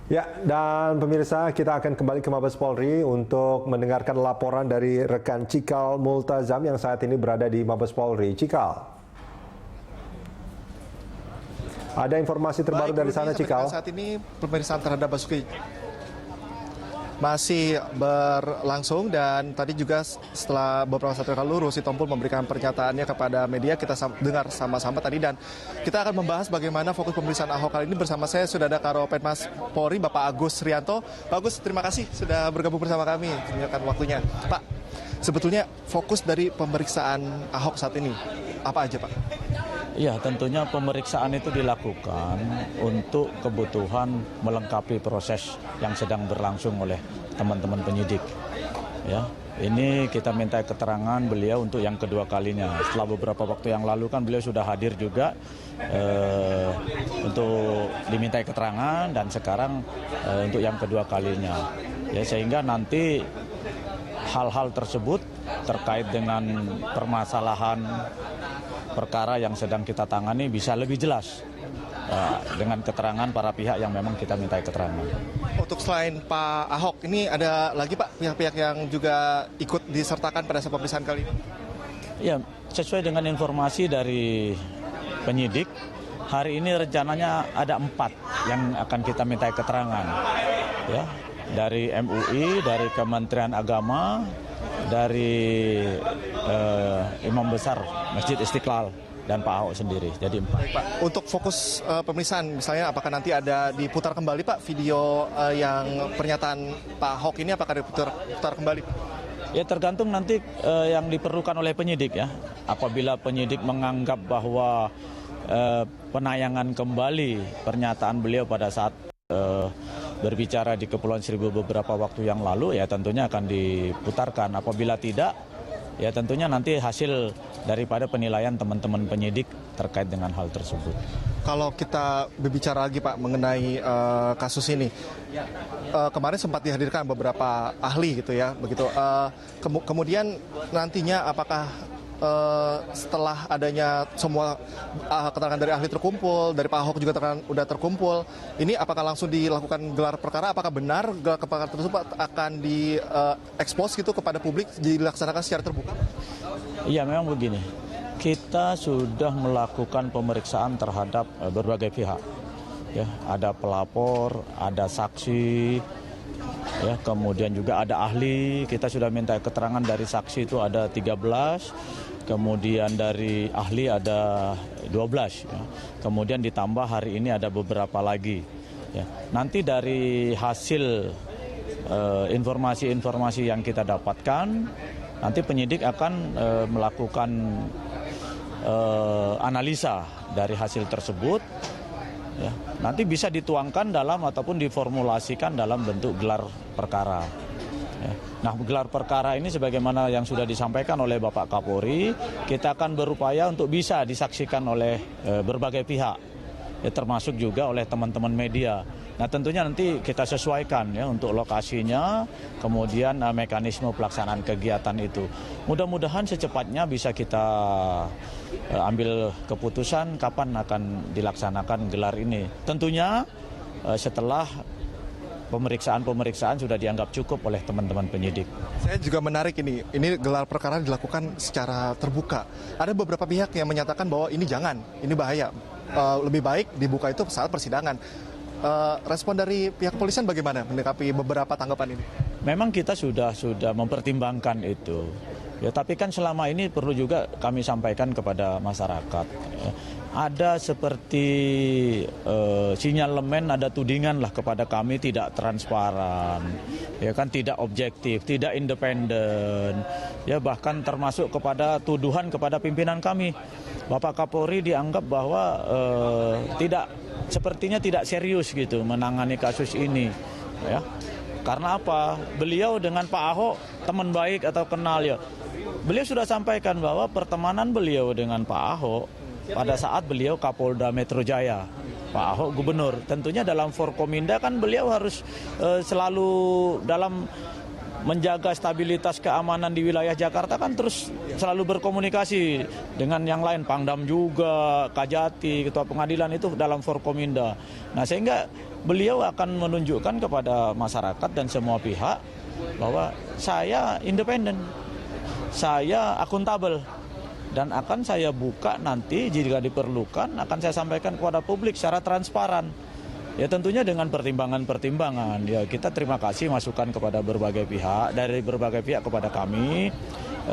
Ya, dan pemirsa, kita akan kembali ke Mabes Polri untuk mendengarkan laporan dari rekan Cikal Multazam yang saat ini berada di Mabes Polri. Cikal, ada informasi terbaru dari sana, Cikal? Saat ini pemeriksaan terhadap Basuki masih berlangsung, dan tadi juga setelah beberapa saat yang lalu Rusi Tompul memberikan pernyataannya kepada media. Kita dengar sama-sama tadi, dan kita akan membahas bagaimana fokus pemeriksaan Ahok kali ini. Bersama saya sudah ada Karopenmas Polri, Bapak Agus Rianto. Pak Agus, terima kasih sudah bergabung bersama kami, menyediakan waktunya. Pak, sebetulnya fokus dari pemeriksaan Ahok saat ini apa aja, Pak? Ya, tentunya pemeriksaan itu dilakukan untuk kebutuhan melengkapi proses yang sedang berlangsung oleh teman-teman penyidik. Ya, ini kita minta keterangan beliau untuk yang kedua kalinya. Setelah beberapa waktu yang lalu kan beliau sudah hadir juga untuk dimintai keterangan, dan sekarang untuk yang kedua kalinya. Ya, sehingga nanti hal-hal tersebut terkait dengan permasalahan perkara yang sedang kita tangani bisa lebih jelas dengan keterangan para pihak yang memang kita minta keterangan. Untuk selain Pak Ahok, ini ada lagi Pak pihak-pihak yang juga ikut disertakan pada saat pemeriksaan kali ini? Ya, sesuai dengan informasi dari penyidik, hari ini rencananya ada 4 yang akan kita minta keterangan. Ya, dari MUI, dari Kementerian Agama, dari Imam Besar Masjid Istiqlal, dan Pak Ahok sendiri. Jadi 4. Baik, Pak. Untuk fokus pemeriksaan, misalnya apakah nanti ada diputar kembali Pak video yang pernyataan Pak Ahok ini, apakah diputar kembali? Ya, tergantung nanti yang diperlukan oleh penyidik ya. Apabila penyidik menganggap bahwa penayangan kembali pernyataan beliau pada saat berbicara di Kepulauan Seribu beberapa waktu yang lalu, ya tentunya akan diputarkan. Apabila tidak, ya tentunya nanti hasil daripada penilaian teman-teman penyidik terkait dengan hal tersebut. Kalau kita berbicara lagi Pak mengenai kasus ini, kemarin sempat dihadirkan beberapa ahli gitu ya, begitu. Kemudian nantinya apakah setelah adanya semua keterangan dari ahli terkumpul, dari Pak Ahok juga udah terkumpul, ini apakah langsung dilakukan gelar perkara? Apakah benar gelar perkara tersebut akan diekspos gitu kepada publik, dilaksanakan secara terbuka? Iya, memang begini. Kita sudah melakukan pemeriksaan terhadap berbagai pihak. Ya, ada pelapor, ada saksi, ya, kemudian juga ada ahli. Kita sudah minta keterangan dari saksi itu ada 13, kemudian dari ahli ada 12, ya. Kemudian ditambah hari ini ada beberapa lagi. Ya. Nanti dari hasil informasi-informasi yang kita dapatkan, nanti penyidik akan melakukan analisa dari hasil tersebut. Ya, nanti bisa dituangkan dalam ataupun diformulasikan dalam bentuk gelar perkara. Ya. Nah, gelar perkara ini sebagaimana yang sudah disampaikan oleh Bapak Kapolri, kita akan berupaya untuk bisa disaksikan oleh berbagai pihak, ya, termasuk juga oleh teman-teman media. Nah, tentunya nanti kita sesuaikan ya untuk lokasinya, kemudian mekanisme pelaksanaan kegiatan itu. Mudah-mudahan secepatnya bisa kita ambil keputusan kapan akan dilaksanakan gelar ini. Tentunya setelah pemeriksaan sudah dianggap cukup oleh teman-teman penyidik. Saya juga menarik ini gelar perkara dilakukan secara terbuka. Ada beberapa pihak yang menyatakan bahwa ini jangan, ini bahaya. Lebih baik dibuka itu saat persidangan. Respon dari pihak kepolisian bagaimana menyikapi beberapa tanggapan ini? Memang kita sudah mempertimbangkan itu. Ya, tapi kan selama ini perlu juga kami sampaikan kepada masyarakat. Ya. Ada seperti sinyalemen, ada tudingan lah kepada kami tidak transparan, ya kan, tidak objektif, tidak independen, ya bahkan termasuk kepada tuduhan kepada pimpinan kami. Bapak Kapolri dianggap bahwa sepertinya tidak serius gitu menangani kasus ini, ya. Karena apa? Beliau dengan Pak Ahok teman baik atau kenal ya. Beliau sudah sampaikan bahwa pertemanan beliau dengan Pak Ahok pada saat beliau Kapolda Metro Jaya, Pak Ahok gubernur. Tentunya dalam Forkominda kan beliau harus selalu dalam menjaga stabilitas keamanan di wilayah Jakarta kan terus selalu berkomunikasi dengan yang lain, Pangdam juga, Kajati, Ketua Pengadilan itu dalam Forkominda. Nah, sehingga beliau akan menunjukkan kepada masyarakat dan semua pihak bahwa saya independen, saya akuntabel, dan akan saya buka nanti jika diperlukan, akan saya sampaikan kepada publik secara transparan. Ya tentunya dengan pertimbangan-pertimbangan. Ya kita terima kasih masukan kepada berbagai pihak, dari berbagai pihak kepada kami,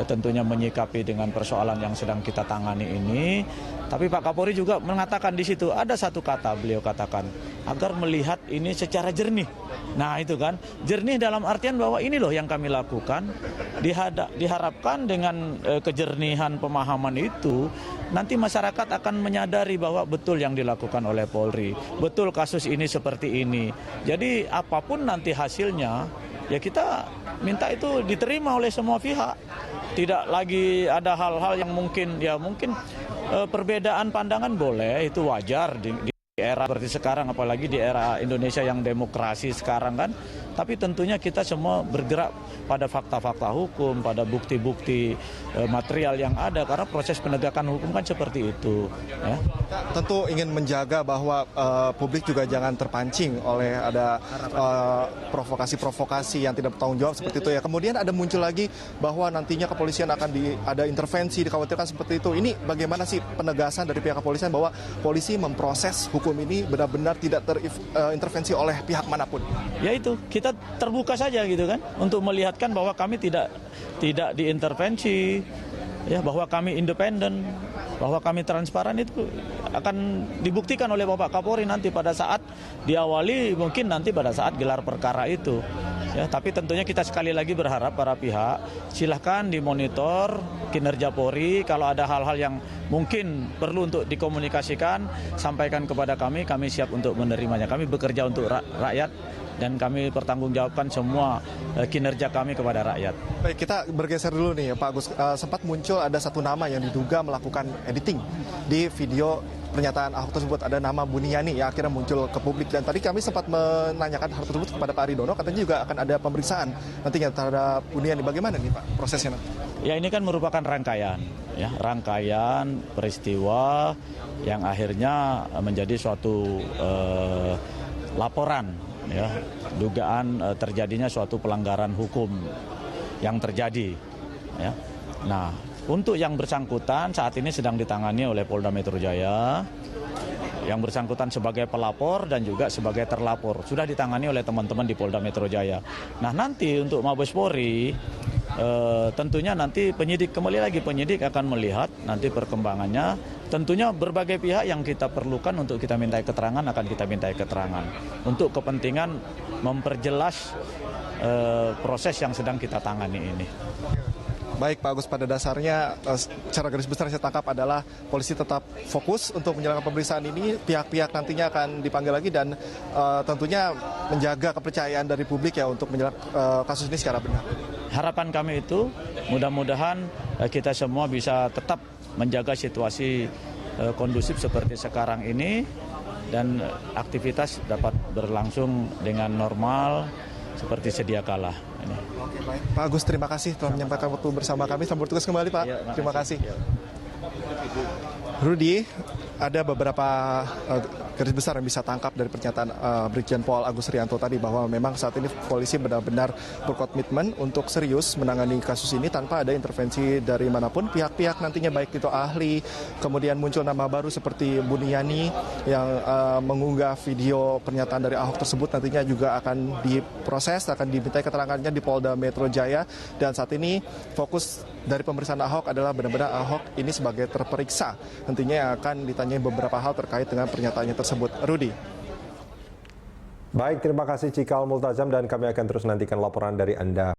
tentunya menyikapi dengan persoalan yang sedang kita tangani ini. Tapi Pak Kapolri juga mengatakan di situ, ada satu kata beliau katakan, agar melihat ini secara jernih. Nah itu kan, jernih dalam artian bahwa ini loh yang kami lakukan. Diharapkan dengan kejernihan pemahaman itu, nanti masyarakat akan menyadari bahwa betul yang dilakukan oleh Polri, betul kasus ini seperti ini. Jadi apapun nanti hasilnya, ya kita minta itu diterima oleh semua pihak. Tidak lagi ada hal-hal yang mungkin perbedaan pandangan boleh, itu wajar di era seperti sekarang, apalagi di era Indonesia yang demokrasi sekarang kan. Tapi tentunya kita semua bergerak pada fakta-fakta hukum, pada bukti-bukti material yang ada, karena proses penegakan hukum kan seperti itu. Ya. Tentu ingin menjaga bahwa publik juga jangan terpancing oleh ada provokasi-provokasi yang tidak bertanggung jawab seperti itu ya. Kemudian ada muncul lagi bahwa nantinya kepolisian akan ada intervensi, dikhawatirkan seperti itu. Ini bagaimana sih penegasan dari pihak kepolisian bahwa polisi memproses hukum ini benar-benar tidak terintervensi oleh pihak manapun? Ya itu, kita terbuka saja gitu kan, untuk melihatkan bahwa kami tidak diintervensi, ya, bahwa kami independen, bahwa kami transparan. Itu akan dibuktikan oleh Bapak Kapolri nanti pada saat diawali, mungkin nanti pada saat gelar perkara itu. Ya, tapi tentunya kita sekali lagi berharap para pihak silahkan dimonitor kinerja Polri. Kalau ada hal-hal yang mungkin perlu untuk dikomunikasikan, sampaikan kepada kami siap untuk menerimanya. Kami bekerja untuk rakyat dan kami pertanggungjawabkan semua kinerja kami kepada rakyat. Baik, kita bergeser dulu nih Pak Agus. Sempat muncul ada satu nama yang diduga melakukan editing di video pernyataan Ahok tersebut, ada nama Buniani yang akhirnya muncul ke publik, dan tadi kami sempat menanyakan hal tersebut kepada Pak Aridono, katanya juga akan ada pemeriksaan nantinya terhadap Buniani. Bagaimana nih Pak prosesnya nanti? Ya, ini kan merupakan rangkaian peristiwa yang akhirnya menjadi suatu laporan, ya, dugaan terjadinya suatu pelanggaran hukum yang terjadi. Ya. Nah, untuk yang bersangkutan saat ini sedang ditangani oleh Polda Metro Jaya. Yang bersangkutan sebagai pelapor dan juga sebagai terlapor sudah ditangani oleh teman-teman di Polda Metro Jaya. Nah, nanti untuk Mabes Polri tentunya nanti penyidik akan melihat nanti perkembangannya. Tentunya berbagai pihak yang kita perlukan untuk kita mintai keterangan akan kita mintai keterangan untuk kepentingan memperjelas proses yang sedang kita tangani ini. Baik Pak Agus, pada dasarnya secara garis besar saya tangkap adalah polisi tetap fokus untuk menjalankan pemeriksaan ini. Pihak-pihak nantinya akan dipanggil lagi dan tentunya menjaga kepercayaan dari publik ya untuk menjalankan kasus ini secara benar. Harapan kami itu mudah-mudahan kita semua bisa tetap menjaga situasi kondusif seperti sekarang ini dan aktivitas dapat berlangsung dengan normal seperti sedia kala. Oke, baik. Pak Agus, terima kasih telah menyampaikan waktu bersama kami. Selamat bertugas kembali Pak. Ya, terima kasih. Rudi, ada beberapa garis besar yang bisa tangkap dari pernyataan Brigjen Pol Agus Rianto tadi, bahwa memang saat ini polisi benar-benar berkomitmen untuk serius menangani kasus ini tanpa ada intervensi dari manapun. Pihak-pihak nantinya baik itu ahli, kemudian muncul nama baru seperti Buniani yang mengunggah video pernyataan dari Ahok tersebut, nantinya juga akan diproses, akan dimintai keterangannya di Polda Metro Jaya. Dan saat ini fokus dari pemeriksaan Ahok adalah benar-benar Ahok ini sebagai terperiksa. Nantinya akan ditanyai beberapa hal terkait dengan pernyataannya tersebut. Rudi. Baik, terima kasih Cikal Multazam, dan kami akan terus nantikan laporan dari Anda.